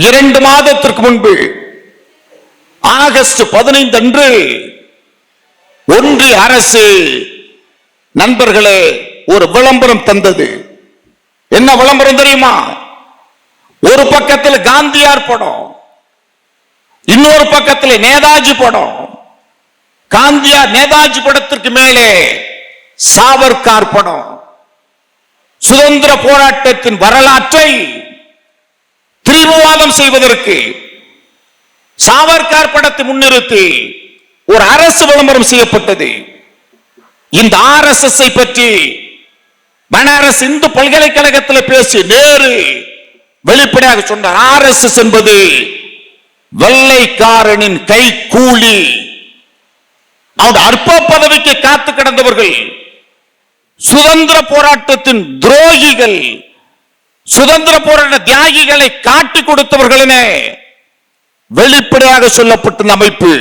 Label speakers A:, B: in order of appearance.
A: 2 மாதத்திற்கு முன்பு ஆகஸ்ட் 15 அன்று ஒன்றிய அரசு நண்பர்களே ஒரு விளம்பரம் தந்தது. என்ன விளம்பரம் தெரியுமா? ஒரு பக்கத்தில் காந்தியார் படம், இன்னொரு பக்கத்தில் நேதாஜி படம். காந்தியார் நேதாஜி படத்திற்கு மேலே சாவர்கார் படம். சுதந்திர போராட்டத்தின் வரலாற்றை திரிபுவாதம் செய்வதற்கு சாவர்கார் படத்தை முன்னிறுத்தி ஒரு அரசு விளம்பரம் செய்யப்பட்டது. இந்த RSS பற்றி பனாரஸ் இந்து பல்கலைக்கழகத்தில் பேசி நேரு வெளிப்படையாக சொன்னார். RSS என்பது வெள்ளைக்காரனின் கை கூலி. அவருடைய அற்ப பதவிக்கு காத்து கிடந்தவர்கள், சுதந்திர போராட்டத்தின் துரோகிகள், சுதந்திர போராட்ட தியாகிகளை காட்டி கொடுத்தவர்களே வெளிப்படையாக சொல்லப்பட்ட அமைப்பு.